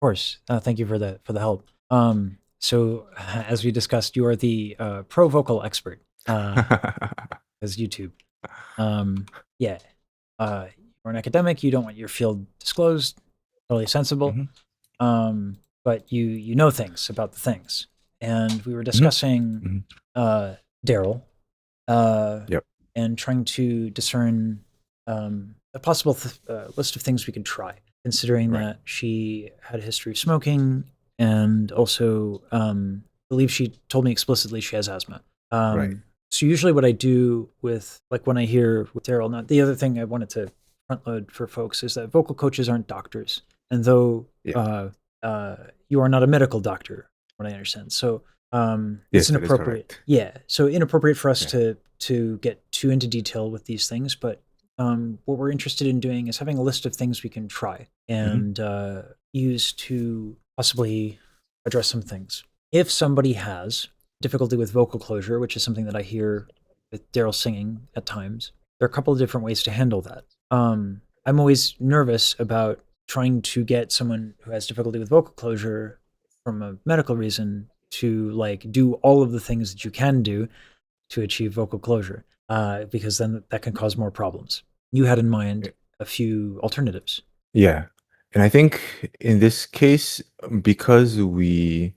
course. Thank you for the help. So as we discussed, you are the pro vocal expert as YouTube. Um, yeah, you're an academic. You don't want your field disclosed. Totally sensible. Hmm. But you know things about the things, and we were Hmm. discussing Hmm. Daryl, uh, Yep. and trying to discern a possible list of things we could try, considering Right. that she had a history of smoking and also believe she told me explicitly she has asthma. Right. So usually what I do with like when I hear with Daryl, now the other thing I wanted to front load for folks is that vocal coaches aren't doctors. And though Yeah. you are not a medical doctor, what I understand. So it's Yes, that is inappropriate. correct. Yeah. So inappropriate for us Yeah. to get too into detail with these things, but what we're interested in doing is having a list of things we can try Hmm. and use to possibly address some things. If somebody has difficulty with vocal closure, which is something that I hear with Daryl singing at times, there are a couple of different ways to handle that. I'm always nervous about trying to get someone who has difficulty with vocal closure from a medical reason to like do all of the things that you can do to achieve vocal closure, because then that can cause more problems. You had in mind a few alternatives. Yeah. And I think in this case, because we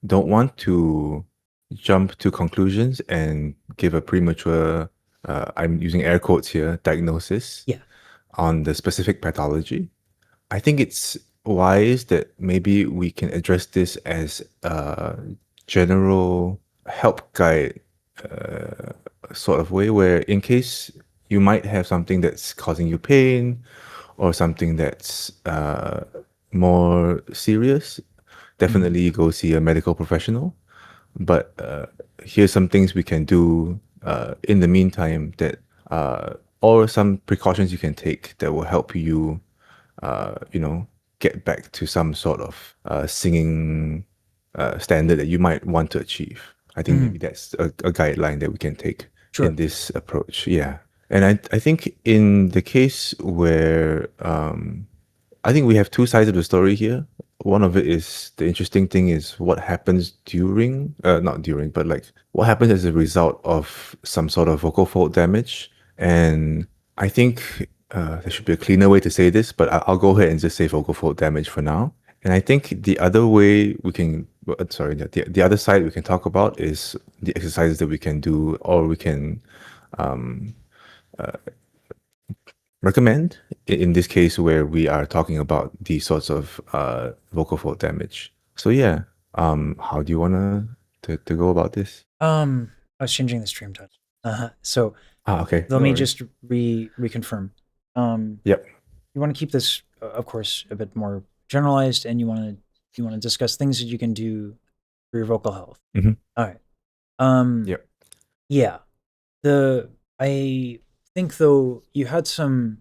don't want to jump to conclusions and give a premature, I'm using air quotes here, diagnosis Yeah. on the specific pathology, I think it's wise that maybe we can address this as a general help guide sort of way, where in case you might have something that's causing you pain or something that's more serious, Mhm. definitely go see a medical professional. But here's some things we can do in the meantime that, or some precautions you can take that will help you, you know, get back to some sort of singing standard that you might want to achieve. I think maybe Mhm. that's a guideline that we can take in Sure. this approach. Yeah. And I think in the case where I think we have two sides of the story here. One of it is the interesting thing is what happens during, not during, but like what happens as a result of some sort of vocal fold damage. And I think there should be a cleaner way to say this, but I'll go ahead and just say vocal fold damage for now. And I think the other way we can, sorry, the other side we can talk about is the exercises that we can do, or we can recommend in this case where we are talking about these sorts of vocal fold damage. So yeah, how do you wanna to go about this? I was changing the stream title. So Ah, okay, let no me worries. just reconfirm. Yep. You want to keep this, of course, a bit more generalized, and you want to discuss things that you can do for your vocal health. Hmm. All right. Um, Yep. yeah. The I think though you had some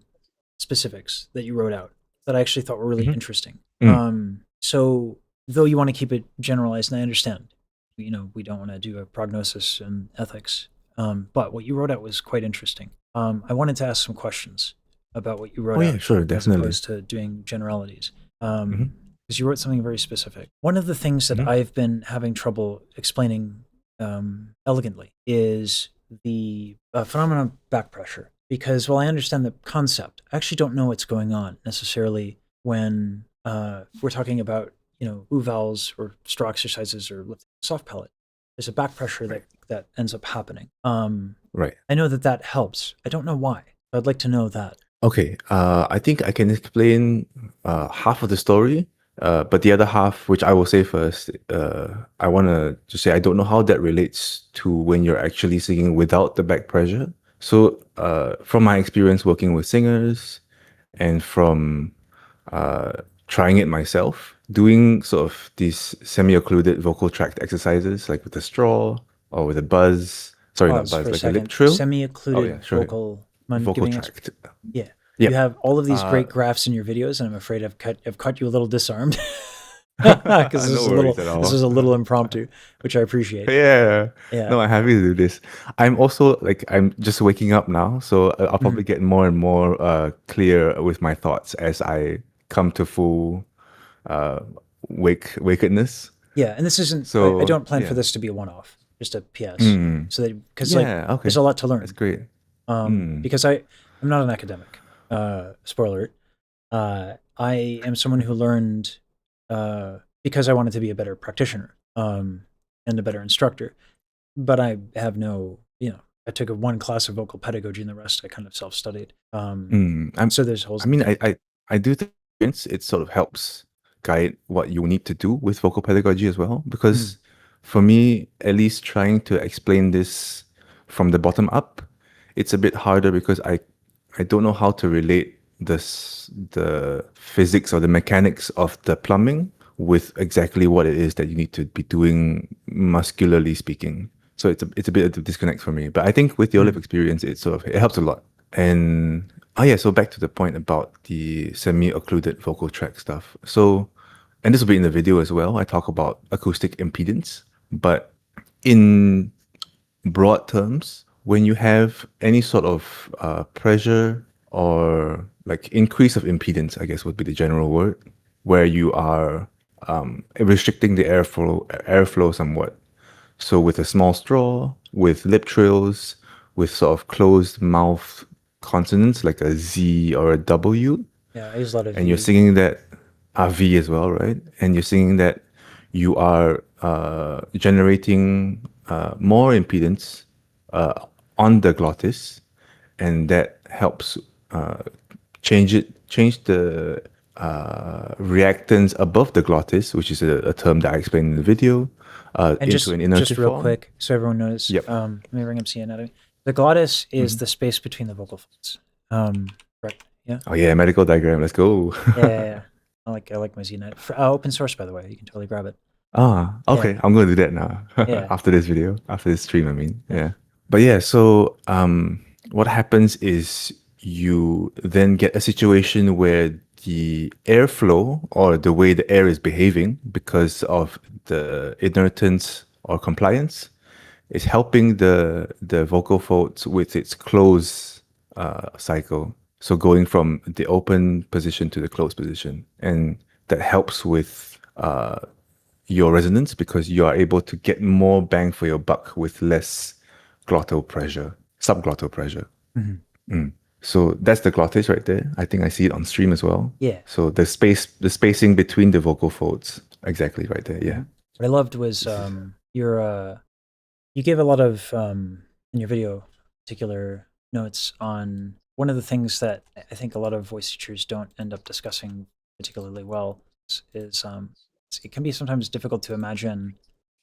specifics that you wrote out that I actually thought were really Hmm. interesting. Mm. So though you want to keep it generalized, and I understand, we don't want to do a prognosis and ethics. But what you wrote out was quite interesting. I wanted to ask some questions about what you Oh wrote yeah, out sure, as definitely. opposed to doing generalities. Hmm. Because you wrote something very specific. One of the things that Hmm. I've been having trouble explaining elegantly is the phenomenon of back pressure. Because while I understand the concept, I actually don't know what's going on necessarily when we're talking about oo vowels or straw exercises or lifting the soft palate. There's a back pressure Right. that ends up happening. Right. I know that that helps. I don't know why. I'd like to know that. Okay. I think I can explain half of the story, but the other half, which I will say first, I want to just say I don't know how that relates to when you're actually singing without the back pressure. So, from my experience working with singers and from uh, trying it myself, doing sort of these semi-occluded vocal tract exercises, like with a straw or with a buzz. Sorry, not Pause for buzz, a like a lip second. trill. Oh yeah, Semi-occluded sure. vocal. I'm Vocal giving tract. yeah. You Yep. have all of these Uh, great graphs in your videos, and I'm afraid I've caught you a little disarmed because no worries at this all. was a little impromptu, which I appreciate. Yeah. Yeah. No, I'm happy to do this. I'm also like I'm just waking up now, so I'll probably Mhm. get more and more clear with my thoughts as I come to full uh wakedness. Yeah, and this isn't. I So don't plan for yeah. this to be a one-off. Just a PS. Mm. So that because like Yeah. there's Okay. a lot to That's learn. great. Mm. Because I'm not an academic. Spoiler alert. I am someone who learned because I wanted to be a better practitioner and a better instructor. But I have no, I took a one class of vocal pedagogy and the rest I kind of self-studied. Mm. So there's holes. I mean, Yeah. I do think it sort of helps guide what you need to do with vocal pedagogy as well. Mhm. Because for me, at least trying to explain this from the bottom up, it's a bit harder because I don't know how to relate the physics or the mechanics of the plumbing with exactly what it is that you need to be doing muscularly speaking. So it's a bit of a disconnect for me. But I think with your live Mhm. experience, it helps a lot. And yeah, so back to the point about the semi-occluded vocal tract stuff. So, and this will be in the video as well. I talk about acoustic impedance, but in broad terms, when you have any sort of pressure or like increase of impedance, I guess would be the general word, where you are restricting the airflow somewhat. So with a small straw, with lip trills, with sort of closed mouth consonants like a Z or a W, Yeah, I use a lot of and you're V. singing that V as well, right? And you're singing that you are generating more impedance uh, on the glottis, and that helps uh, change the reactance above the glottis, which is a term that I explained in the video, And into an just inertive real form. quick, so everyone knows, Yep. let me bring up C anatomy. The glottis is Mhm. the space between the vocal folds. Right. Yeah. Oh yeah, medical diagram. Let's go. Yeah. I like my Z net. Open source, by the way. You can totally grab it. Yeah. Okay. I'm gonna do that now. Yeah. After this video, after this stream, I mean. Yeah. Yeah. But yeah, so what happens is you then get a situation where the airflow or the way the air is behaving because of the inertance or compliance is helping the vocal folds with its close cycle. So going from the open position to the closed position, and that helps with your resonance because you are able to get more bang for your buck with less glottal pressure, subglottal pressure. Mhm. So that's the glottis right there. I think I see it on stream as well. Yeah. So the spacing between the vocal folds, exactly right there. Yeah. Mhm. What I loved was This is you gave a lot of in your video particular notes on one of the things that I think a lot of voice teachers don't end up discussing particularly well is it can be sometimes difficult to imagine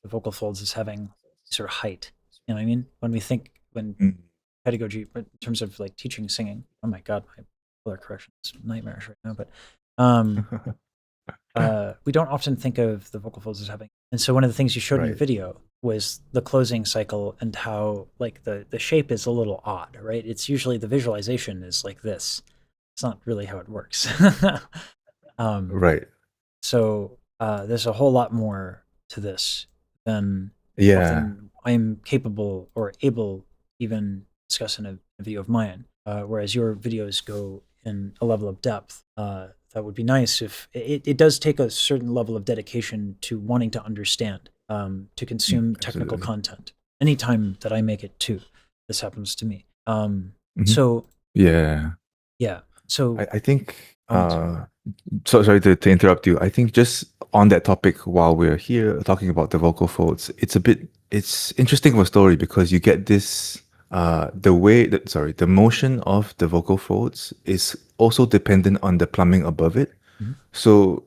the vocal folds as having sort of height. You know what I mean? When Mm. pedagogy, but in terms of like teaching singing. Oh my god, my color correction is nightmarish right now. But um, we don't often think of the vocal folds as having. And so one of the things you showed in your Right. video was the closing cycle and how like the shape is a little odd, right? It's usually the visualization is like this. It's not really how it works. um, Right. so there's a whole lot more to this than Yeah. often I'm capable or able even discuss in a video of mine. Whereas your videos go in a level of depth. That would be nice if it does take a certain level of dedication to wanting to understand, to consume technical Absolutely. content. Anytime that I make it too, this happens to me. Mhm. So Yeah. yeah. So I think I'm sorry. so sorry to interrupt you. I think just on that topic while we're here talking about the vocal folds, it's interesting of a story because you get this the way that sorry, the motion of the vocal folds is also dependent on the plumbing above it. Mhm. So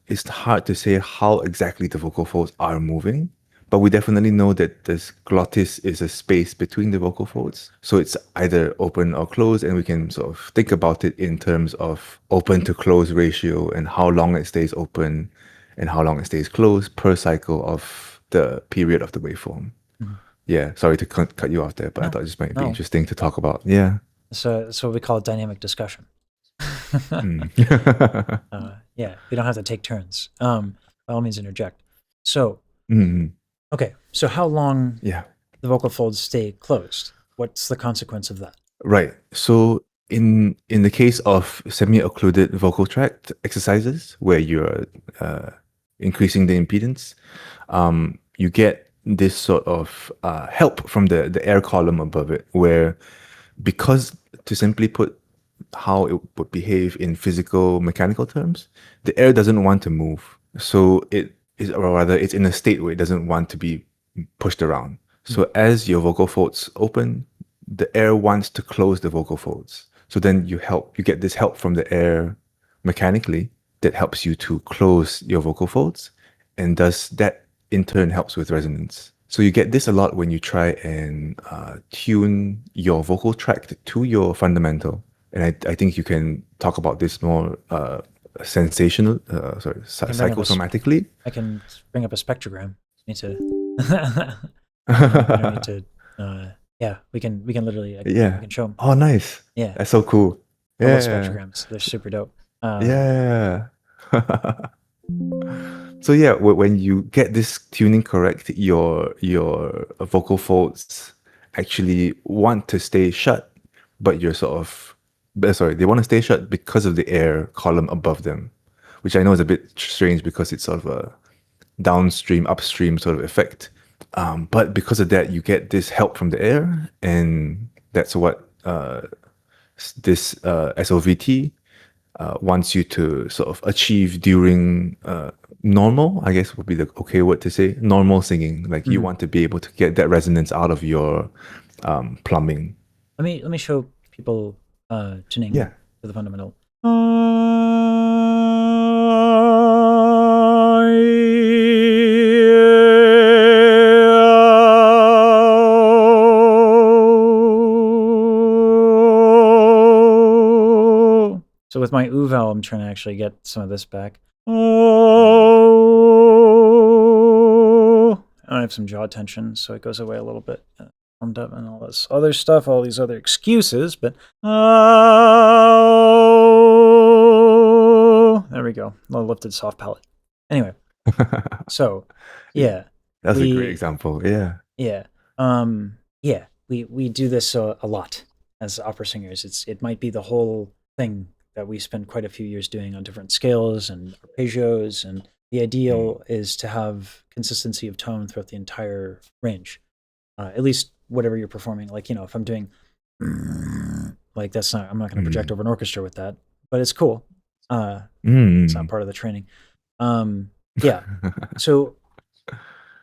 it's hard to say how exactly the vocal folds are moving, but we definitely know that this glottis is a space between the vocal folds. So it's either open or closed, and we can sort of think about it in terms of open to close ratio and how long it stays open and how long it stays closed per cycle of the period of the waveform. Mhm. Yeah, sorry to cut you off there, but I No, thought this might be no. interesting to talk about. Yeah. So that's what we call a dynamic discussion. Mm. Yeah, we don't have to take turns. By all means, interject. So, Mm. okay, so how long Yeah. the vocal folds stay closed? What's the consequence of that? Right. So in the case of semi-occluded vocal tract exercises, where you're increasing the impedance, you get this sort of help from the air column above it, where because to simply put how it would behave in physical mechanical terms, the air doesn't want to move. So it is, or rather, it's in a state where it doesn't want to be pushed around. Mm. So as your vocal folds open, the air wants to close the vocal folds. So then you get this help from the air mechanically that helps you to close your vocal folds, and thus that in turn helps with resonance. So you get this a lot when you try and tune your vocal tract to your fundamental. And I think you can talk about this more sensational, I can bring up a psychosomatically. I can bring up a spectrogram. Need to. We don't need to. Yeah, we can literally we Yeah. can show them. Oh, nice. Yeah, That's so cool. I love Yeah. spectrograms. They're super dope. Yeah. So yeah, when you get this tuning correct, your vocal folds actually want to stay shut, but you're sort of, sorry, they want to stay shut because of the air column above them, which I know is a bit strange because it's sort of a downstream, upstream sort of effect. But because of that, you get this help from the air, and that's what this SOVT wants you to sort of achieve during normal, I guess would be the okay word to say, normal singing. Like you Mhm. want to be able to get that resonance out of your plumbing. Let me show people tuning Yeah. to the fundamental. So with my oo vowel, I'm trying to actually get some of this back. I have some jaw tension, so it goes away a little bit. Warmed up and all this other stuff, all these other excuses, but there we go. A lifted soft palate. Anyway, so yeah, That's a great we example. Yeah. yeah we do this a lot as opera singers. It might be the whole thing that we spend quite a few years doing on different scales and arpeggios, and the Mm. ideal is to have consistency of tone throughout the entire range, at least whatever you're performing. Like, if I'm doing like, I'm not going to project Mm. over an orchestra with that, but it's cool. It's not Mm. part of the training. Yeah. So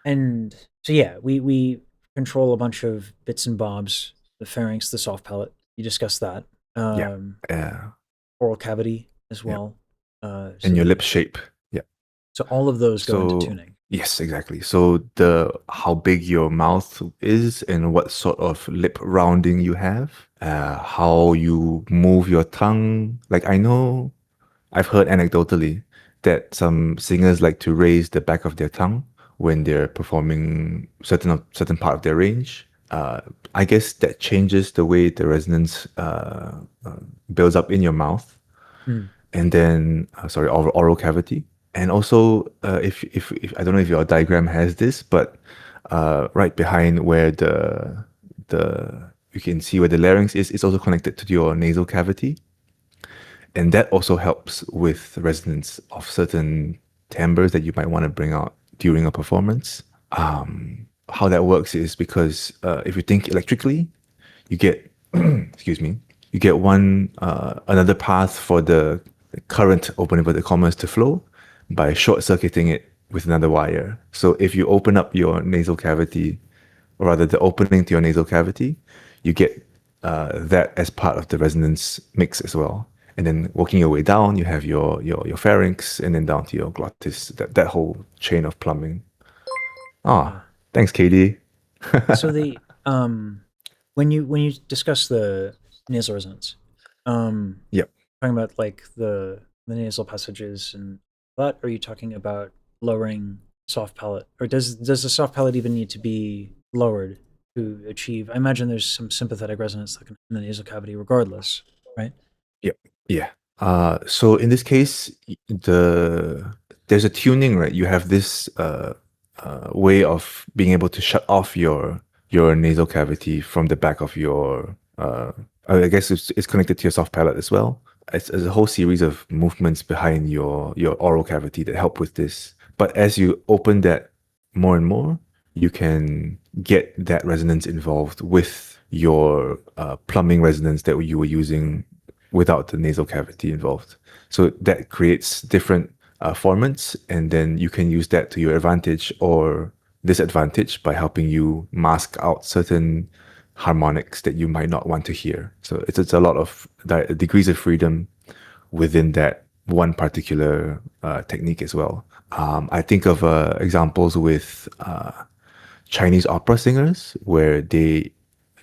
and so yeah, we control a bunch of bits and bobs, the pharynx, the soft palate. You discussed that. Yeah. Um, Yeah. Oral cavity as Yeah. well. And So your lip shape. Yeah. all of those go into So tuning. yes, exactly. So the how big your mouth is and what sort of lip rounding you have, how you move your tongue. Like I know I've heard anecdotally that some singers like to raise the back of their tongue when they're performing certain part of their range. I guess that changes the way the resonance builds up in your mouth, Mm. and then sorry, oral cavity, and also if I don't know if your diagram has this, but right behind where the you can see where the larynx is, it's also connected to your nasal cavity, and that also helps with resonance of certain timbres that you might want to bring out during a performance. How that works is because if you think electrically, you get excuse me, you get one another path for the current, open inverted commas, to flow by short circuiting it with another wire. So if you open up your nasal cavity, or rather the opening to your nasal cavity, you get that as part of the resonance mix as well. And then working your way down, you have your pharynx, and then down to your glottis. That whole chain of plumbing. Yeah. Ah, thanks, Katie. So the when you discuss the nasal resonance, um, Yep. talking about like the nasal passages and that, or are you talking about lowering soft palate, or does the soft palate even need to be lowered to achieve? I imagine there's some sympathetic resonance that can in the nasal cavity, regardless, right? Yep. Yeah. So in this case, there's a tuning, right? You have this way of being able to shut off your nasal cavity from the back of your. I guess it's connected to your soft palate as well. It's a whole series of movements behind your oral cavity that help with this. But as you open that more and more, you can get that resonance involved with your plumbing resonance that you were using without the nasal cavity involved. So that creates different formants, and then you can use that to your advantage or disadvantage by helping you mask out certain harmonics that you might not want to hear. So it's a lot of degrees of freedom within that one particular technique as well. I think of examples with Chinese opera singers where they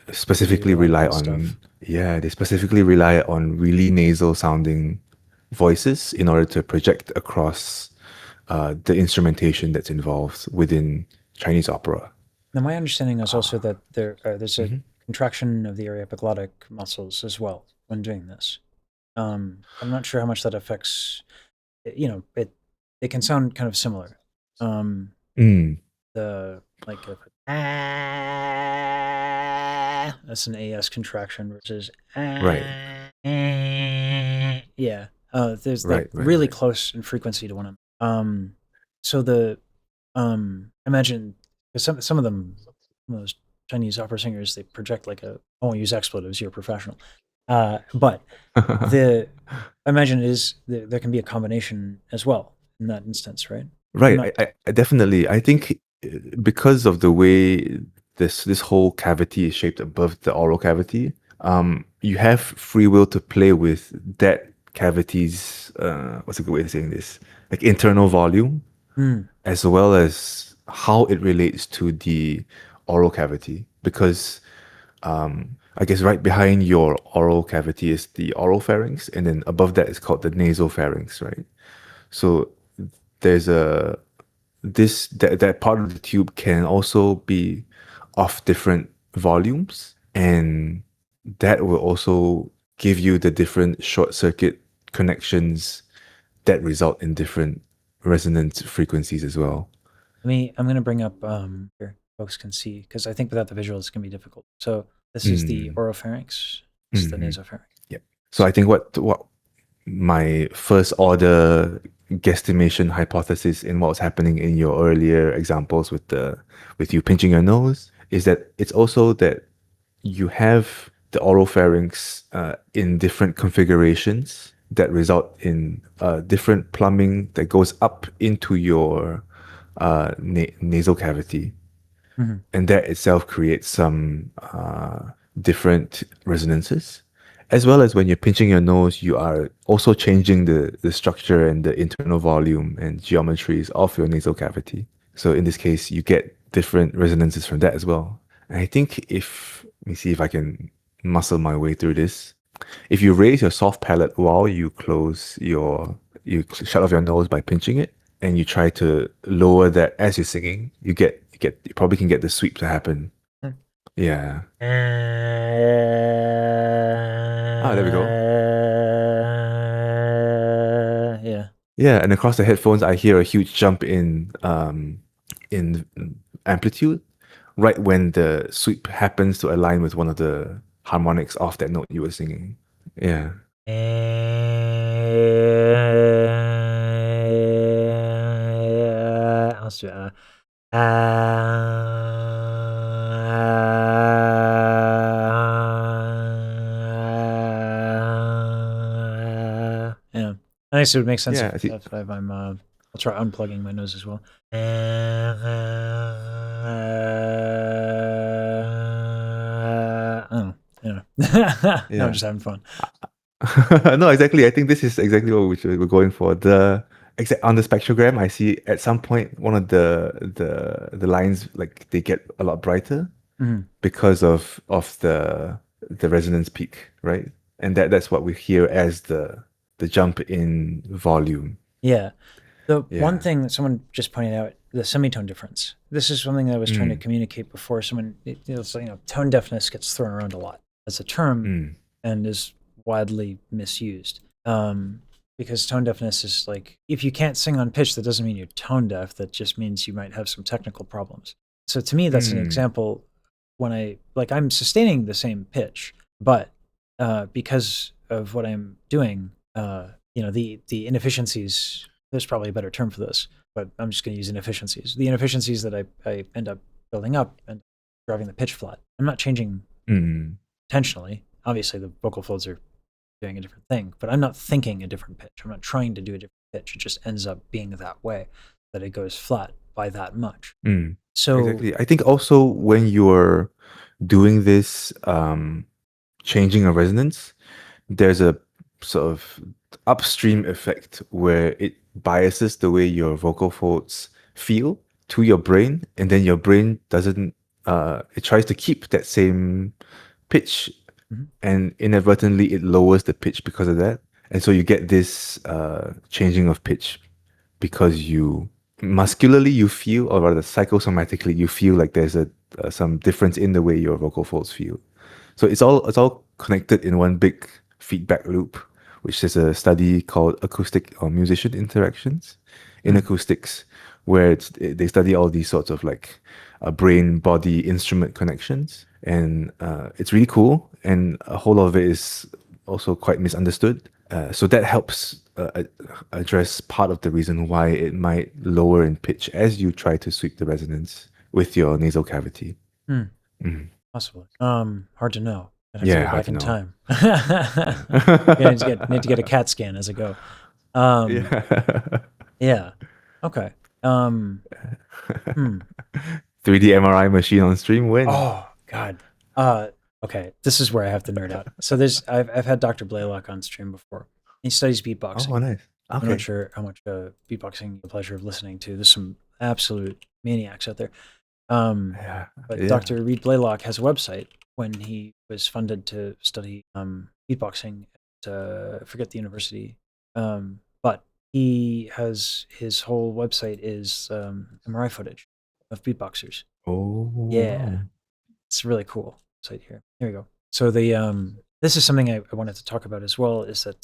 Do specifically a lot of rely that on, stuff. yeah, they specifically rely on really nasal sounding voices in order to project across the instrumentation that's involved within Chinese opera. Now, my understanding is also that there's a Mhm. contraction of the area epiglottic muscles as well when doing this. I'm not sure how much that affects. It can sound kind of similar. Um, Mm, the like if that's an AS contraction versus right, yeah. They're right, right, really right. close in frequency to one another. So the imagine 'cause some of them, some of those Chinese opera singers, they project like a. I won't use expletives. You're a professional, but the I imagine there can be a combination as well in that instance, right? I'm Right, not. I definitely. I think because of the way this whole cavity is shaped above the oral cavity, you have free will to play with that cavity's what's a good way of saying this? Like internal volume, Mm, as well as how it relates to the oral cavity. Because I guess right behind your oral cavity is the oral pharynx, and then above that is called the nasal pharynx, right? So there's a that part of the tube can also be of different volumes, and that will also give you the different short circuit connections that result in different resonance frequencies as well. I'm going to bring up here, folks can see because I think without the visuals it can be difficult. So this is the Mm, oropharynx. This is the hmm. nasopharynx. Yeah. So So I think what my first order guesstimation hypothesis in what was happening in your earlier examples with you pinching your nose is that it's also that you have the oropharynx in different configurations that result in different plumbing that goes up into your nasal cavity, mhm. and that itself creates some different resonances. As well as when you're pinching your nose, you are also changing the structure and the internal volume and geometries of your nasal cavity. So in this case, you get different resonances from that as well. And I think if, let me see if I can muscle my way through this. If you raise your soft palate while you shut off your nose by pinching it, and you try to lower that as you're singing, you probably can get the sweep to happen. Yeah. Ah, there we go. Yeah. Yeah, and across the headphones, I hear a huge jump in amplitude right when the sweep happens to align with one of the harmonics of that note you were singing. Yeah. Let's do yeah. I guess it would make sense Yeah, I see. if I'm. I'll try unplugging my nose as well. Oh, yeah. No, I'm Yeah. just having fun. No, exactly. I think this is exactly what we're going for. On the spectrogram, I see at some point one of the lines like they get a lot brighter Mhm. because of the resonance peak, right? And that's what we hear as the jump in volume. Yeah. The one Yeah. thing that someone just pointed out, the semitone difference. This is something that I was trying to Mm, communicate before. Tone deafness gets thrown around a lot as a term mm, and is widely misused. Because tone deafness is like, if you can't sing on pitch, that doesn't mean you're tone deaf. That just means you might have some technical problems. So to me, that's an mm, example when I'm sustaining the same pitch, but because of what I'm doing, the inefficiencies, there's probably a better term for this, but I'm just going to use inefficiencies. The inefficiencies that I end up building up and driving the pitch flat. I'm not changing Mm. intentionally. Obviously, the vocal folds are doing a different thing, but I'm not thinking a different pitch. I'm not trying to do a different pitch. It just ends up being that way, that it goes flat by that much. Mm. So, Exactly. I think also when you're doing this, changing a resonance, there's a sort of upstream effect where it biases the way your vocal folds feel to your brain, and then your brain doesn't, it tries to keep that same pitch, mhm, and inadvertently it lowers the pitch because of that. And so you get this changing of pitch because you muscularly you feel, or rather psychosomatically you feel like there's a some difference in the way your vocal folds feel. So it's all connected in one big feedback loop, which is a study called acoustic or musician interactions in mm, acoustics, where they study all these sorts of like brain body instrument connections, and it's really cool. And a whole lot of it is also quite misunderstood. So that helps address part of the reason why it might lower in pitch as you try to sweep the resonance with your nasal cavity. mm, Mhm. possibly. Hard to know. I'd have to Yeah, go hard back to in know. time. Yeah, need to Yeah. get a CAT scan as I go. Um, Yeah. yeah. Okay. Um, hmm. 3D MRI machine on stream when? Oh God. Uh, okay. This is where I have to nerd out. So there's I've had Dr. Blaylock on stream before. He studies beatboxing. Oh, nice. I'm not Okay. sure how much beatboxing you have the pleasure of listening to. There's some absolute maniacs out there. Yeah. But Yeah. Dr. Reed Blaylock has a website when he was funded to study beatboxing at I forget the university. But he has his whole website is MRI footage of beatboxers. Oh, Yeah, wow. it's really cool site here. Here we go. So the this is something I wanted to talk about as well. Is that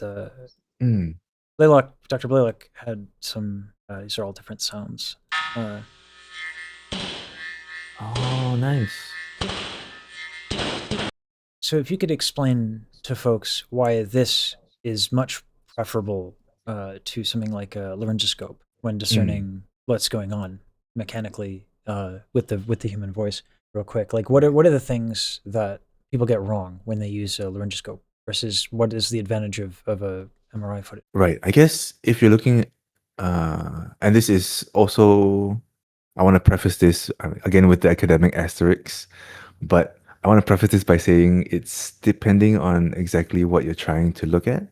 Mm. Blaylock, Dr. Blaylock had some. These are all different sounds. Uh, Oh, nice. so if you could explain to folks why this is much preferable to something like a laryngoscope when Mm. discerning what's going on mechanically with the human voice, real quick. Like what are the things that people get wrong when they use a laryngoscope versus what is the advantage of a MRI footage? Right. I guess if you're looking, and this is also, I want to preface this again with the academic asterisks, but I want to preface this by saying it's depending on exactly what you're trying to look at.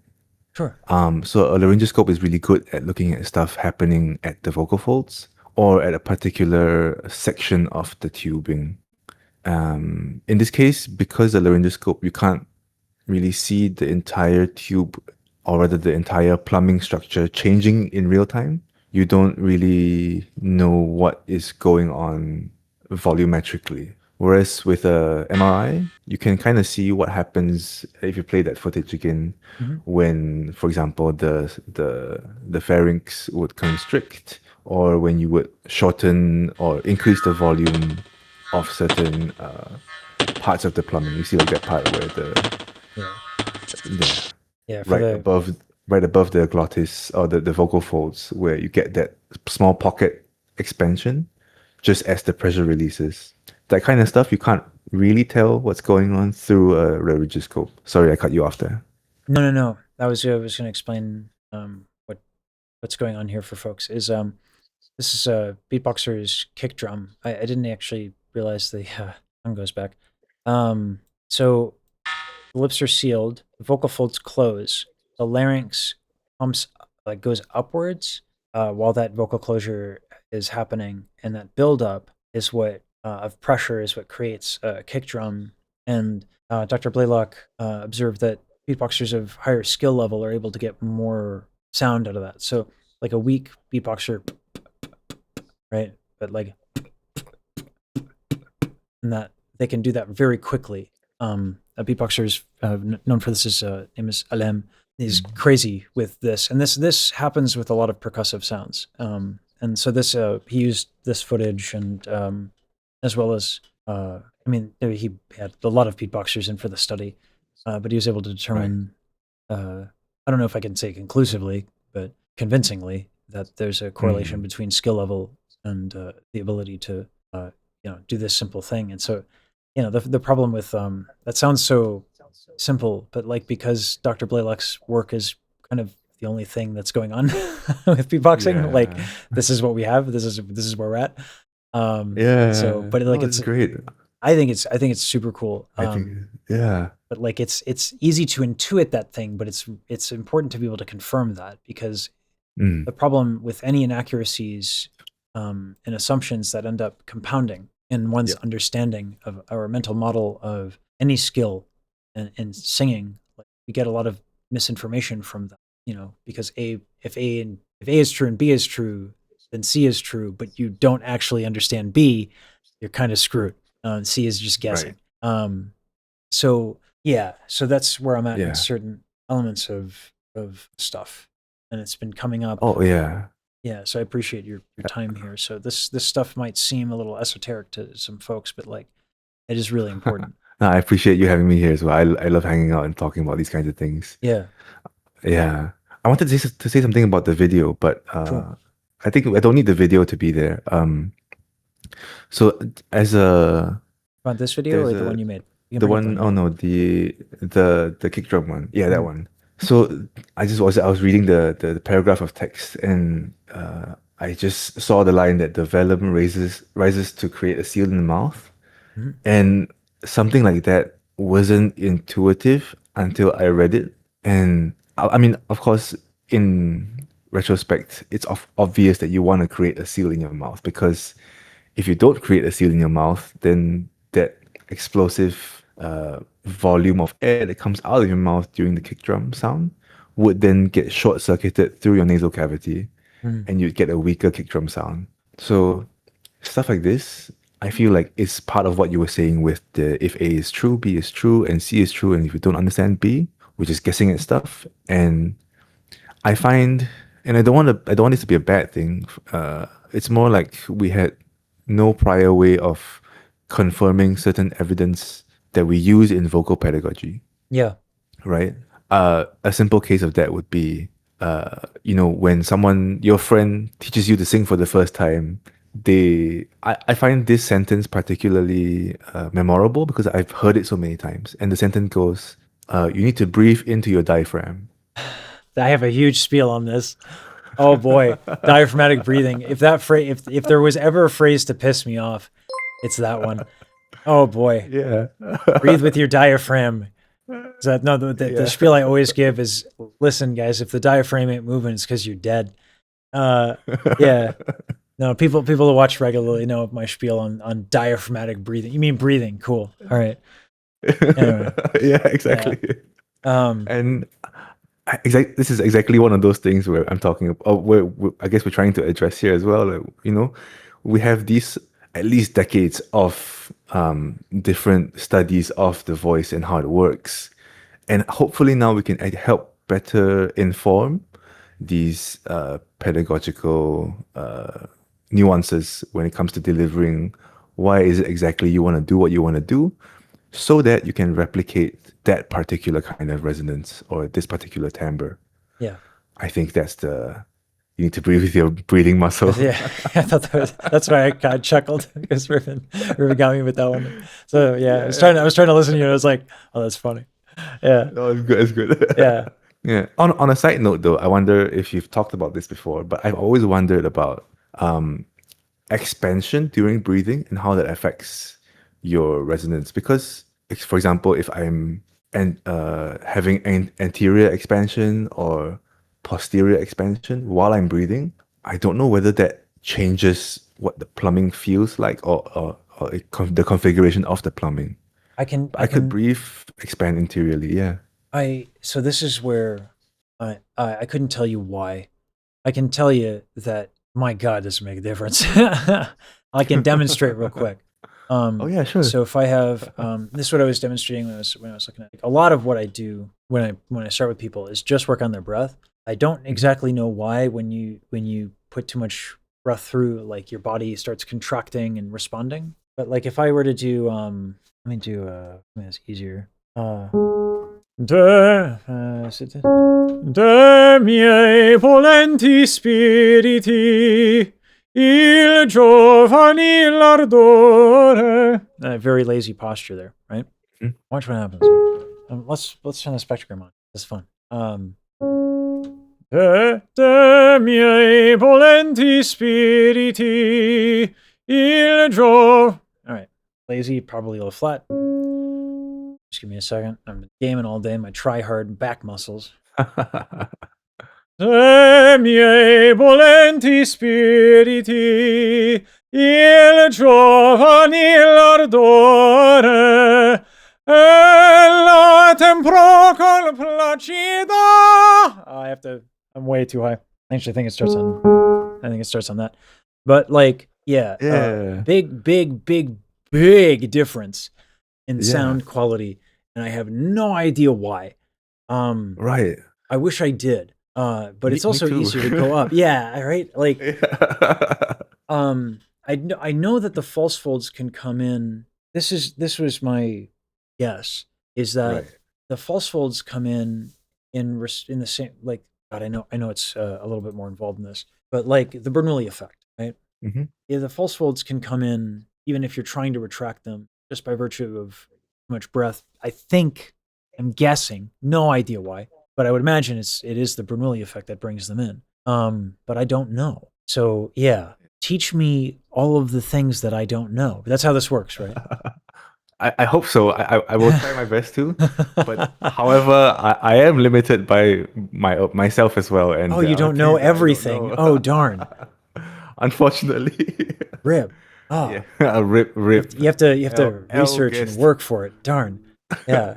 Sure. So a laryngoscope is really good at looking at stuff happening at the vocal folds or at a particular section of the tubing. In this case, because the laryngoscope, you can't really see the entire tube, or rather the entire plumbing structure changing in real time. You don't really know what is going on volumetrically. Whereas with a MRI, you can kind of see what happens if you play that footage again, Hmm. when, for example, the pharynx would constrict, or when you would shorten or increase the volume of certain parts of the plumbing. You see like that part where Yeah. yeah, Yeah. For right the above right above the glottis or the vocal folds, where you get that small pocket expansion just as the pressure releases. That kind of stuff you can't really tell what's going on through a laryngoscope. Sorry, I cut you off there. no. I was going to explain what's going on here for folks is this is a beatboxer's kick drum. I didn't actually realize the tongue goes back. So the lips are sealed, the vocal folds close, the larynx pumps like goes upwards while that vocal closure is happening, and that buildup is what of pressure is what creates a kick drum. And Dr. Blaylock observed that beatboxers of higher skill level are able to get more sound out of that. So like a weak beatboxer, right? But like and that they can do that very quickly. A beatboxer is known for this. His name is Alem. He's Mm. crazy with this, and this happens with a lot of percussive sounds. And so this he used this footage, and as well as I mean, he had a lot of beatboxers in for the study, but he was able to Right. determine. I don't know if I can say conclusively, but convincingly that there's a correlation Mm. between skill level and the ability to do this simple thing. And so, the problem with that sounds so simple, but like because Dr. Blaylock's work is kind of the only thing that's going on with beatboxing, like Yeah. this is what we have. This is where we're at. So, Yeah. but Oh, like that's great. I think it's super cool. I think, yeah. But like it's easy to intuit that thing, but it's important to be able to confirm that, because Mm. the problem with any inaccuracies and assumptions that end up compounding in one's Yeah. understanding of our mental model of any skill in singing, like we get a lot of misinformation from that, because if A is true and B is true, then C is true, but you don't actually understand B, you're kind of screwed. C is just Right. guessing. So yeah, so that's where I'm at in Yeah. certain elements of stuff, and it's been coming up. Oh, yeah. Yeah, so I appreciate your time here. So this stuff might seem a little esoteric to some folks, but like it is really important. No, I appreciate you having me here as well. I love hanging out and talking about these kinds of things. Yeah, Yeah. I wanted to say something about the video, but cool. I think I don't need the video to be there. So as a Want this video there's or the a one you made? You can the bring up the one one you oh made. no the kick drum one. Yeah, that Mhm. one. So I was reading the paragraph of text, and I just saw the line that the velum rises to create a seal in the mouth. Mhm. And something like that wasn't intuitive until I read it. And I mean, of course, in retrospect, it's obvious that you want to create a seal in your mouth, because if you don't create a seal in your mouth, then that explosive volume of air that comes out of your mouth during the kick drum sound would then get short circuited through your nasal cavity, Mhm. and you'd get a weaker kick drum sound. So stuff like this, I feel like it's part of what you were saying with the if A is true, B is true, and C is true, and if you don't understand B, we're just guessing at stuff. And I find, and I don't want this to be a bad thing. It's more like we had no prior way of confirming certain evidence that we use in vocal pedagogy, Yeah. right? A simple case of that would be, when your friend teaches you to sing for the first time, I find this sentence particularly memorable because I've heard it so many times. And the sentence goes, you need to breathe into your diaphragm. I have a huge spiel on this. Oh boy, diaphragmatic breathing. If that phrase, if there was ever a phrase to piss me off, it's that one. Oh boy, Yeah. breathe with your diaphragm. So no, the Yeah. spiel I always give is, listen, guys, if the diaphragm ain't moving, it's because you're dead. Uh, yeah, no, people who watch regularly know my spiel on diaphragmatic breathing. You mean breathing? Cool. All right. Anyway, Yeah, yeah. exactly. Um, And this is exactly one of those things where I'm talking about, I guess we're trying to address here as well. Like, we have these at least decades of different studies of the voice and how it works. And hopefully now we can help better inform these pedagogical nuances when it comes to delivering why is it exactly you want to do what you want to do, so that you can replicate that particular kind of resonance or this particular timbre. yeah. I think you need to breathe with your breathing muscle. Yeah, I thought that's why I kind of chuckled because Riven got me with that one. So yeah, I was Yeah, trying I was trying to listen to you and I was like, oh, that's funny. Yeah, no, it's good. It's good. yeah. Yeah. On a side note, though, I wonder if you've talked about this before, but I've always wondered about expansion during breathing and how that affects your resonance. Because, for example, if I'm having anterior expansion or posterior expansion while I'm breathing, I don't know whether that changes what the plumbing feels like, or the configuration of the plumbing. I can But I I could can breathe, expand interiorly. Yeah. I so this is where I couldn't tell you why. I can tell you that, my God, does it make a difference. I can demonstrate real quick. Oh yeah, sure. So if I have this is what I was demonstrating when I was looking at, like, a lot of what I do when I start with people is just work on their breath. I don't Mhm. exactly know why when you put too much breath through, like your body starts contracting and responding. But like if I were to do let me do something that's easier. De miei volenti spiriti, il giovanile ardore. Very lazy posture there, right? Mhm. Watch what happens. Let's turn the spectrogram on. That's fun. De miei volenti spiriti, il All right, lazy, probably a little flat. Just give me a second. I'm gaming all day. My try hard back muscles. De miei volenti spiriti, il giovanile ardore, e la tempro col placido. I have to. I'm way too high. I actually think it starts on. I think it starts on that. But like, yeah, Yeah. big difference in Yeah. sound quality, and I have no idea why. Um, Right. I wish I did. But it's Me also too. easier to go up. Yeah, right. Like, Yeah. I know that the false folds can come in. This was my guess, is that Right. the false folds come in the same, like, God, I know it's a little bit more involved in this, but like the Bernoulli effect, right? Hmm. Yeah, the false folds can come in even if you're trying to retract them just by virtue of too much breath. I think, I'm guessing, no idea why, but I would imagine it is the Bernoulli effect that brings them in. But I don't know. So yeah, teach me all of the things that I don't know. That's how this works, right? I hope so. I will try my best to. But however, I am limited by myself as well, and Oh, there you are don't know things that I don't everything. know. Oh, darn. Unfortunately. Rib. Yeah. Ah, Rip. you have L to L research and guest. work for it. Darn. Yeah.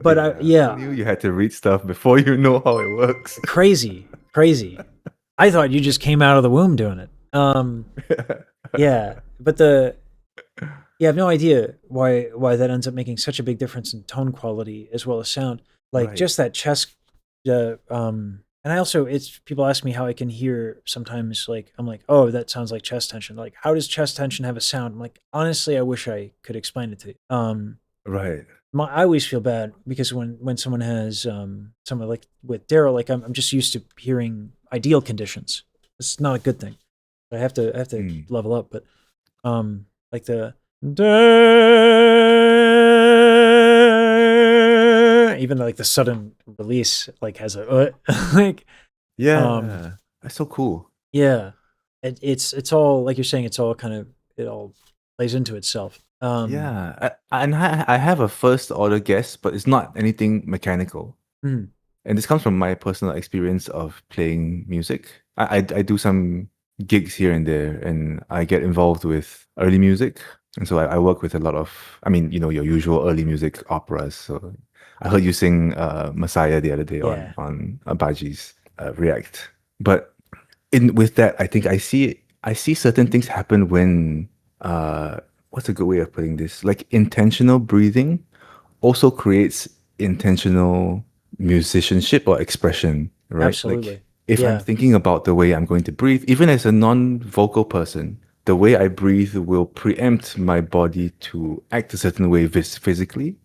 But Yeah. Who yeah, knew you had to read stuff before you know how it works? crazy. I thought you just came out of the womb doing it. Yeah, but I have no idea why that ends up making such a big difference in tone quality as well as sound. Like Right. just that chest, and I also, it's people ask me how I can hear sometimes. Like I'm like, oh, that sounds like chest tension. Like, how does chest tension have a sound? I'm like, honestly, I wish I could explain it to you. Right. I always feel bad because when someone has someone like with Daryl, like I'm just used to hearing ideal conditions. It's not a good thing. I have to Mm. level up, but like the even like the sudden release like has a like um Yeah. That's so cool. yeah, it's all like you're saying, it's all kind of, it all plays into itself. Yeah. I have a first order guess, but it's not anything mechanical. Hmm, And this comes from my personal experience of playing music. I do some gigs here and there, and I get involved with early music. And so I work with a lot of, I mean, your usual early music operas. So I heard you sing Messiah the other day yeah, on Abaji's React. But in with that, I think I see certain things happen when what's a good way of putting this? Like intentional breathing also creates intentional musicianship or expression, right? Like absolutely, if I'm yeah. thinking about the way I'm going to breathe, even as a non-vocal person, the way I breathe will preempt my body to act a certain way physically.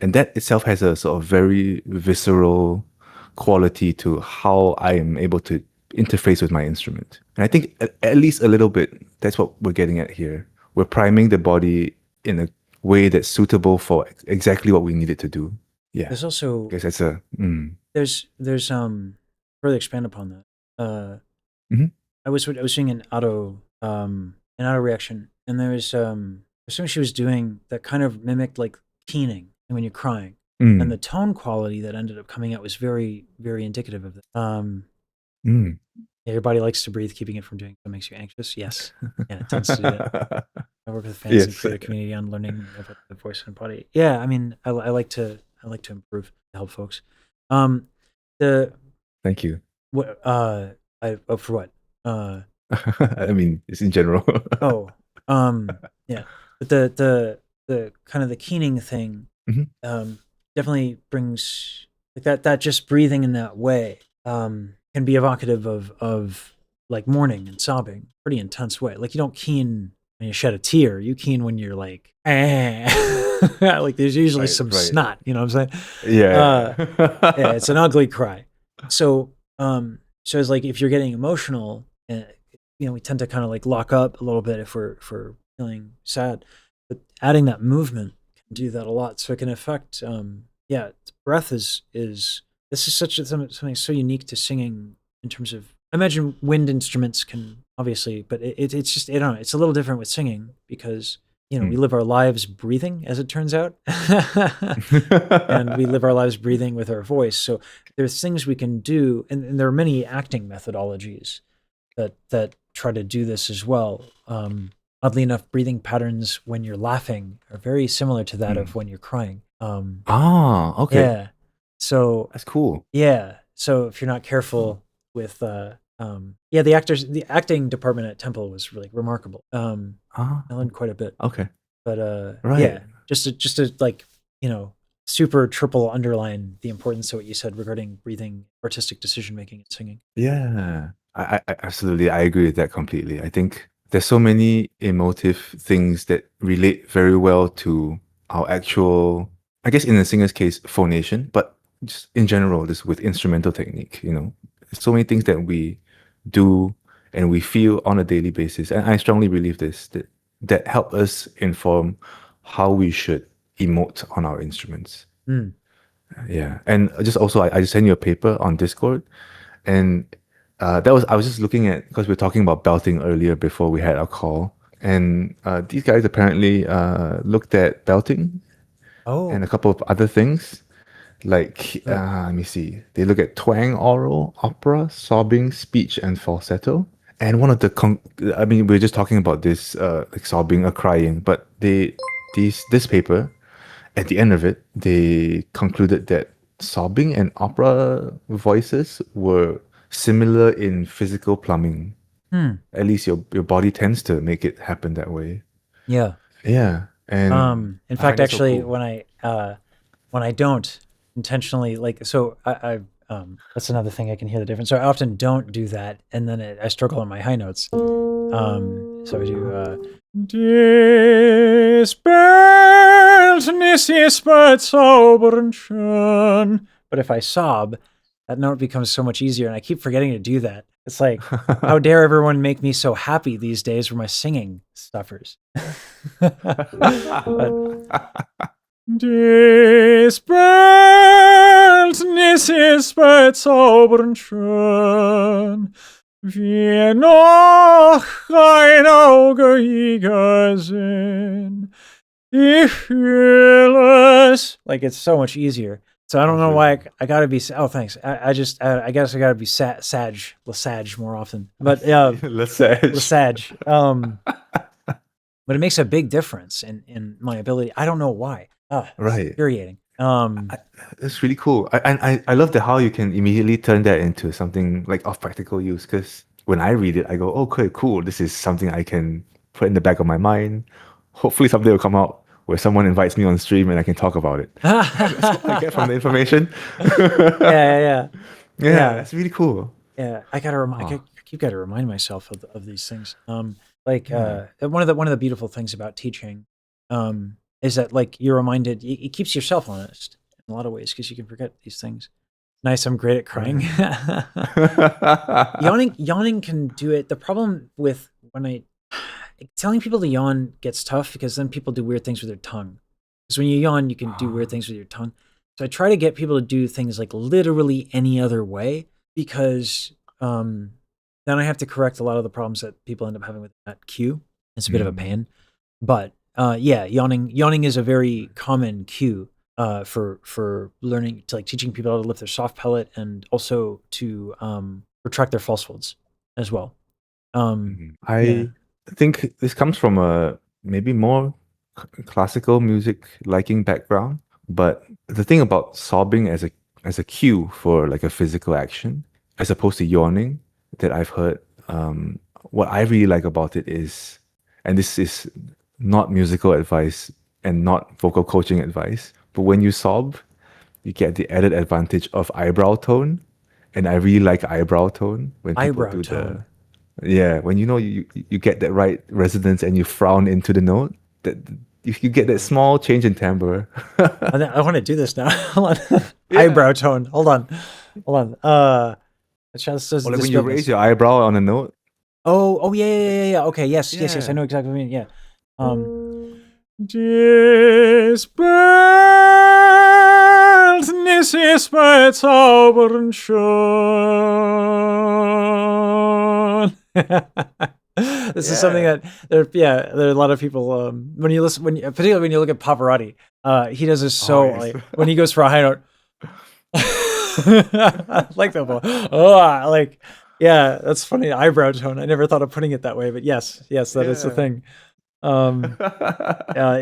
And that itself has a sort of very visceral quality to how I am able to interface with my instrument. And I think at least a little bit, that's what we're getting at here. We're priming the body in a way that's suitable for exactly what we need it to do. Yeah. There's also, I guess that's a. there's further expand upon that. Mhm. I was seeing an auto reaction, and there's something she was doing that kind of mimicked like keening when you're crying, and the Mm. tone quality that ended up coming out was very indicative of that. Mm. Yeah, your body likes to breathe, keeping it from doing so makes you anxious. Yes, yeah, it tends to do that. I work with fans and Yes. create a community on learning about the voice and body. Yeah, I mean, I like to improve to help folks. Um, the Thank you. what I for what I mean, it's in general. oh yeah, but the kind of the keening thing Mhm. definitely brings like that just breathing in that way can be evocative of like mourning and sobbing, pretty intense way. Like you don't keen when you shed a tear. You keen when you're like, like there's usually Right, some right. snot. You know what I'm saying? Uh, yeah, Yeah. it's an ugly cry. So, so it's like if you're getting emotional, we tend to kind of like lock up a little bit if we're feeling sad. But adding that movement can do that a lot. So it can affect. Yeah, breath is this is such something so unique to singing in terms of. I imagine wind instruments can obviously, but it's just I don't know. It's a little different with singing because we Mm. live our lives breathing, as it turns out. And we live our lives breathing with our voice. So there's things we can do, and there are many acting methodologies that try to do this as well. Oddly enough, breathing patterns when you're laughing are very similar to that of Mm. when you're crying. Ah, okay. Yeah. So That's cool. yeah. So if you're not careful with yeah, the acting department at Temple was really remarkable. Ah, I learned quite a bit. okay. But Right. yeah, just to like super triple underline the importance of what you said regarding breathing, artistic decision making, and singing. Yeah. I absolutely I agree with that completely. I think there's so many emotive things that relate very well to our actual, I guess in the singer's case, phonation, but just in general, just with instrumental technique, so many things that we do and we feel on a daily basis. And I strongly believe that help us inform how we should emote on our instruments. Mm. Yeah, and just also I just sent you a paper on Discord, and that was I was just looking at because we were talking about belting earlier before we had our call, and these guys apparently looked at belting and a Oh. couple of other things like Uh, let me see, they look at twang, oral, opera, sobbing, speech, and falsetto. And one of the I mean we are just talking about this like sobbing or crying, but this paper at the end of it, they concluded that sobbing and opera voices were similar in physical plumbing. hmm. At least your body tends to make it happen that way. Yeah. Yeah, and In I fact, find that so actually, cool. when I don't intentionally like, so I that's another thing I can hear the difference. So I often don't do that, and then I struggle on my high notes. So I do Dies Bells ist but sauberen schön. But if I sob, that note becomes so much easier, and I keep forgetting to do that. It's like, how dare everyone make me so happy these days where my singing suffers. But Dies Bells ist but sauberen schön. Wir noch ein Auge gesehen. Ich fühle es. Like it's so much easier. So I don't know why Absolutely. I gotta be. Oh, thanks. I guess I gotta be Lesage more often. But Let's say. Lesage. But it makes a big difference in my ability. I don't know why. It's Right. infuriating. I, it's really cool. I love the how you can immediately turn that into something like of practical use. Because when I read it, I go, okay, cool. This is something I can put in the back of my mind. Hopefully, someday will come out where someone invites me on stream and I can talk about it. That's what I get from the Yeah, information. yeah, Yeah, yeah. it's really cool. Yeah, Oh, I keep got to remind myself of these things. Like yeah. one of the beautiful things about teaching, is that like you're reminded. It keeps yourself honest in a lot of ways because you can forget these things. Nice, I'm great at crying. Right. Yawning can do it. The problem with when I telling people to yawn gets tough because then people do weird things with their tongue. Because when you yawn, you can do weird Ah, things with your tongue. So I try to get people to do things like literally any other way because then I have to correct a lot of the problems that people end up having with that cue. It's a bit of a mm, pain, but yeah, yawning is a very common cue for learning to like teaching people how to lift their soft palate and also to retract their false folds as well. Um, yeah, I think this comes from a maybe more classical music liking background, but the thing about sobbing as a cue for like a physical action, as opposed to yawning, that I've heard, what I really like about it is, and this is not musical advice and not vocal coaching advice, but when you sob, you get the added advantage of eyebrow tone, and I really like eyebrow tone when people eyebrow do the tone. Yeah, when you know you get that right resonance and you frown into the note, that you get that Yeah. small change in timbre. I want to do this now. Hold on. Yeah. Eyebrow tone. Hold on. Hold on. It just says Or like when you dispeltness. raise your eyebrow on a note. Oh, yeah, yeah, yeah, yeah. Okay, yes, yes, yes. I Yeah. know exactly what you mean. Yeah. Dispeltnis ist bei Zaubern schon. This is something Yeah. that there are a lot of people when you listen particularly when you look at Pavarotti, he does this Oh so yes. like when he goes for a high note. Like the like yeah, that's funny. Eyebrow tone. I never thought of putting it that way, but yes, yes, that is the Yeah. thing. Um,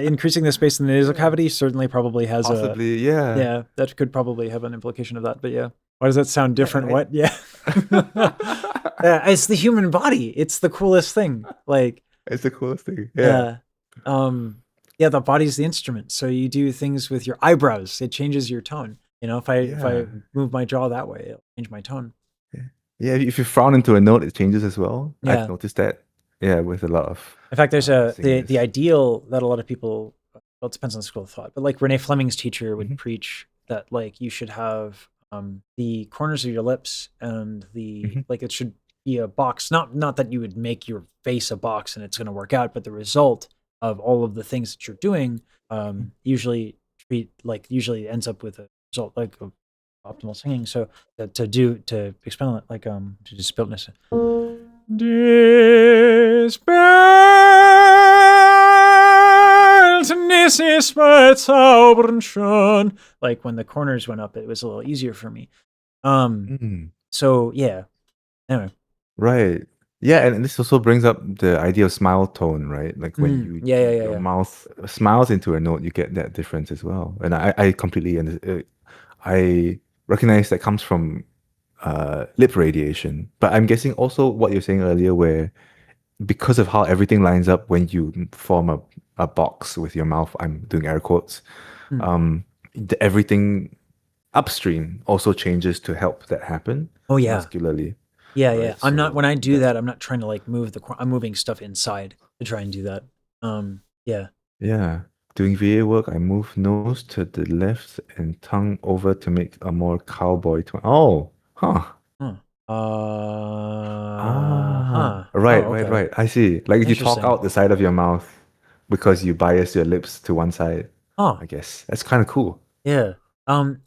increasing the space in the nasal Yeah. cavity certainly probably has a Possibly, yeah. yeah, that could probably have an implication of that. But yeah, why does that sound Yeah, and different? What? Yeah, it's the human body. It's the coolest thing. Like it's the coolest thing. Yeah. uh, um, yeah, the body's the instrument. So you do things with your eyebrows. It changes your tone. You know, if I Yeah. move my jaw that way, it'll change my tone. Yeah. Yeah, if you frown into a note, it changes as well. I've Yeah. noticed that. Yeah, with a lot of In fact, there's the singers. ideal that a lot of people, well, it depends on the school of thought, but like Renee Fleming's teacher would Hmm. preach that like you should have the corners of your lips and Hmm. like it should be a box. Not that you would make your face a box and it's going to work out, but the result of all of the things that you're doing usually ends up with a result like of optimal singing. So to expand on it, like to dispeltness. Dispeltnis ist bei Zaubern schon. Like when the corners went up, it was a little easier for me. Mm. So yeah. Anyway. Right. Yeah, and this also brings up the idea of smile tone, right? Like when Yeah, yeah, yeah, your yeah. mouth smiles into a note, you get that difference as well. And I completely I recognize that comes from lip radiation. But I'm guessing also what you're saying earlier, where because of how everything lines up when you form a box with your mouth, I'm doing air quotes, Hmm. everything upstream also changes to help that happen Oh yeah. muscularly, Yeah, yeah. right? I'm not So when I do that, that, I'm not trying to like I'm moving stuff inside to try and do that. Yeah. yeah. Doing VA work, I move nose to the left and tongue over to make a more cowboy tone. Oh, huh. Huh. Ah, Huh. Oh, right, right, okay. right. I see. Like you talk Interesting. out the side of your mouth because you bias your lips to one side. Huh. I guess that's kind of cool. Yeah.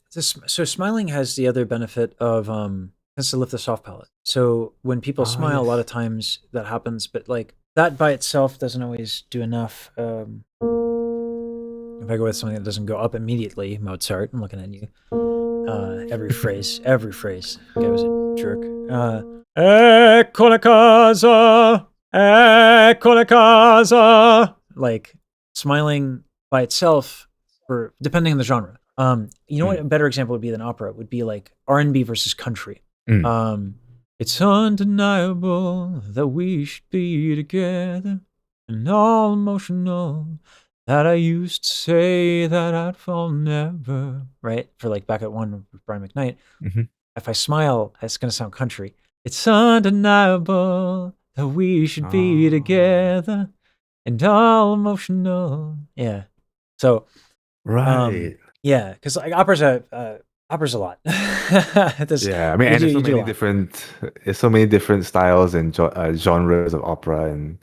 So smiling has the other benefit of tends to lift the soft palate. So when people Ah, smile, a lot yes. of times that happens, but like that by itself doesn't always do enough. If I go with something that doesn't go up immediately, Mozart, I'm looking at you. Every phrase. Guy was a jerk. Ecco la casa, ecco la casa. Like smiling by itself, for depending on the genre. You know what Mm, a better example would be than opera would be like R&B versus country. mm. Um, it's undeniable that we should be together, and all emotional that I used to say that I'd fall never. Right for like back at one with Brian McKnight. Mhm. If I smile, it's gonna sound country. It's undeniable that we should be Ah, together and all emotional. Yeah. So, um, right. yeah, because like opera's a lot. This Yeah, I mean, you and do you do a lot. there's so many different styles and genres of opera and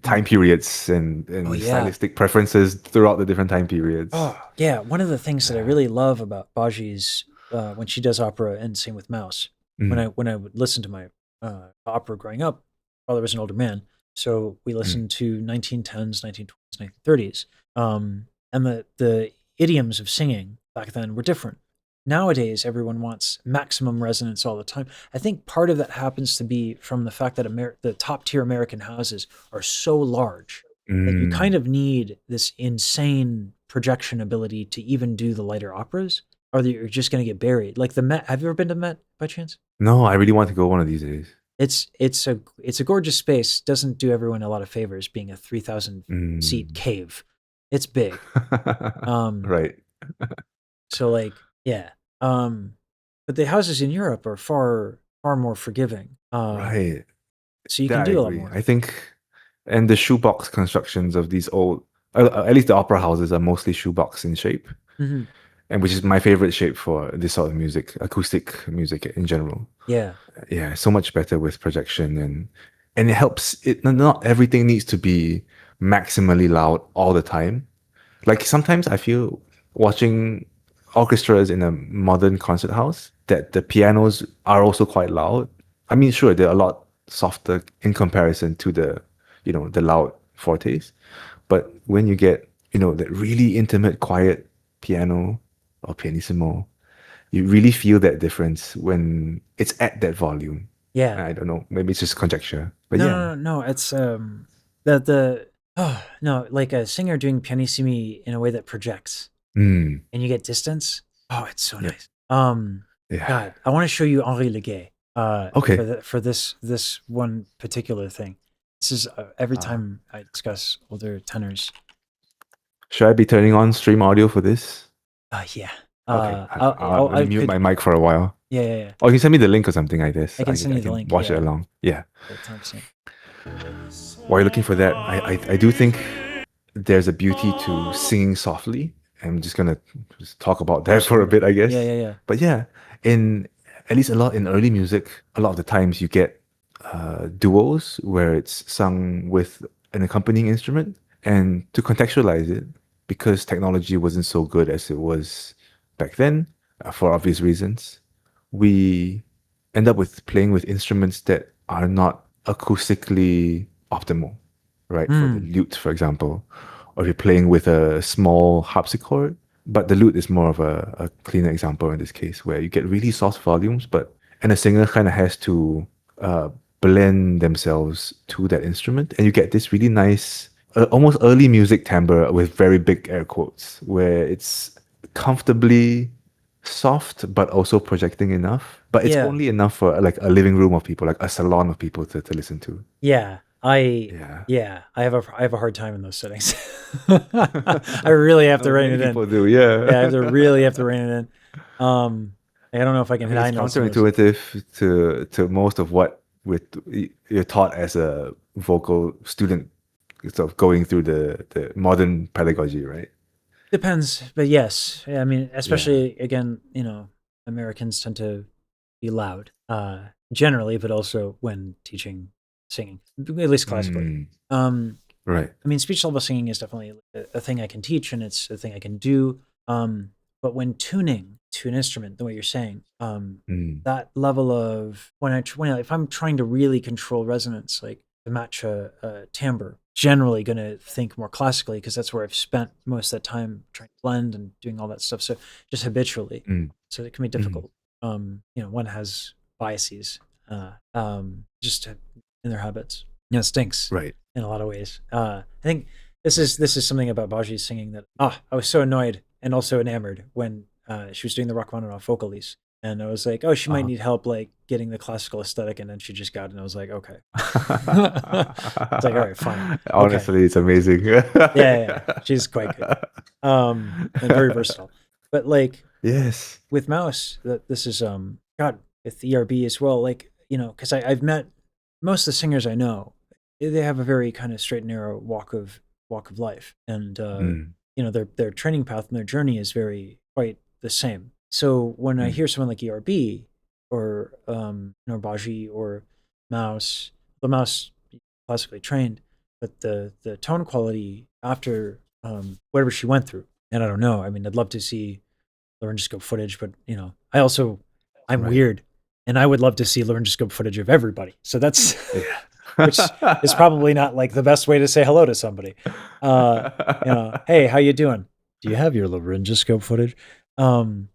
time Mm. periods Oh and yeah. stylistic preferences throughout the different time periods. Oh yeah. One of the things that I Yeah. really love about Baji's when she does opera, and same with Mouse. Mm, When I would listen to my opera growing up, my father was an older man, so we mm, listened to 1910s, 1920s, 1930s, and the idioms of singing back then were different. Nowadays, everyone wants maximum resonance all the time. I think part of that happens to be from the fact that the top tier American houses are so large that you kind mm. of need this insane projection ability to even do the lighter operas, or that you're just going to get buried. Like the Met. Have you ever been to the Met by chance? No, I really want to go one of these days. It's a gorgeous space. Doesn't do everyone a lot of favors being a 3,000 seat Mm. cave. It's big. Um, Right, so like yeah. But the houses in Europe are far more forgiving. right. So you can That I do a lot agree. more. I think, and the shoebox constructions of these old, at least the opera houses are mostly shoebox in shape, Hmm. and which is my favorite shape for this sort of music, acoustic music in general. Yeah. Yeah, so much better with projection and it helps. It not everything needs to be maximally loud all the time. Like sometimes I feel watching orchestras in a modern concert house that the pianos are also quite loud. I mean, sure, they're a lot softer in comparison to the loud fortes. But when you get, that really intimate, quiet piano or pianissimo, you really feel that difference when it's at that volume. Yeah. I don't know, maybe it's just conjecture, but No, yeah. no, no, no. It's the oh no, like a singer doing pianissimi in a way that projects Mm, and you get distance. Oh, it's so yep. nice. Yeah. God, I want to show you Henri Leguet. For Okay. this one particular thing. This is every Uh, time I discuss older tenors. should I be turning on stream audio for this? Yeah. Okay, I I'll mute could. my mic for a while. Yeah, yeah, yeah. Or you can send me the link or something like this. I can send I you the can link. watch it Yeah, along. Yeah. 100%. While you're looking for that, I do think there's a beauty to singing softly. I'm just gonna just talk about that for a Absolutely. bit, I Yeah, guess. yeah, yeah. But yeah, in at least a lot in early music, a lot of the times you get duos where it's sung with an accompanying instrument. And to contextualize it, because technology wasn't so good as it was back then, for obvious reasons, we end up with playing with instruments that are not acoustically optimal, right? For the Mm, lute, for example, or if you're playing with a small harpsichord, but the lute is more of a cleaner example in this case, where you get really soft volumes, and a singer kind of has to uh, blend themselves to that instrument, and you get this really nice, almost early music timbre with very big air quotes, where it's comfortably soft but also projecting enough, but it's yeah. only enough for like a living room of people, like a salon of people to listen to. Yeah, Yeah. I have a hard time in those settings. I really have to rein Many it in. people do, Yeah, I have yeah. to really have to rein it in. I don't know if I I can hit mean, it's high notes in those. counterintuitive to most of what you're taught as a vocal student, sort of going through the modern pedagogy, right? Depends, but yes. Yeah, I mean, Yeah. especially again, Americans tend to be loud, generally, but also when teaching singing, at least classically. Mm, Um, right. I mean, speech level singing is definitely a thing I can teach, and it's a thing I can do. But when tuning to an instrument, the way you're saying, Mm, that level of if I'm trying to really control resonance, like to match a timbre, generally going to think more classically because that's where I've spent most of that time trying to blend and doing all that stuff. So just habitually, mm, so it can be mm, difficult. One has biases, just in their habits. It stinks right. in a lot of ways. I think this is something about Baji's singing that I was so annoyed and also enamored when she was doing the Rachmaninoff vocalise, and I was like, oh, she might Uh-huh. need help like getting the classical aesthetic, and then she just got it, and I was like, okay, it's like all right, fine, okay, Honestly, it's amazing. yeah, yeah, yeah. She's quite good, and very versatile, but like Yes. with Mouse, that this is God with ERB as well, like because I've met most of the singers I know, they have a very kind of straight and narrow walk of life, and Mm, their training path and their journey is very quite the same. So when I mm, hear someone like ERB or Baji or Mouse, the Mouse classically trained, but the tone quality after whatever she went through, and I don't know. I mean, I'd love to see laryngoscope footage, but I'm right. weird, and I would love to see laryngoscope footage of everybody. So that's which is Yeah. probably not like the best way to say hello to somebody. Hey, how you doing? Do you have your laryngoscope footage? Um,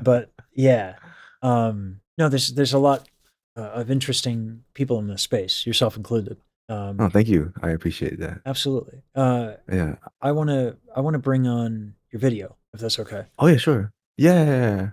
but yeah, no, there's a lot of interesting people in this space, yourself included. Oh, Um, thank you. I appreciate that. Absolutely. Yeah. I want to bring on your video if that's okay. Oh, yeah, sure. Yeah.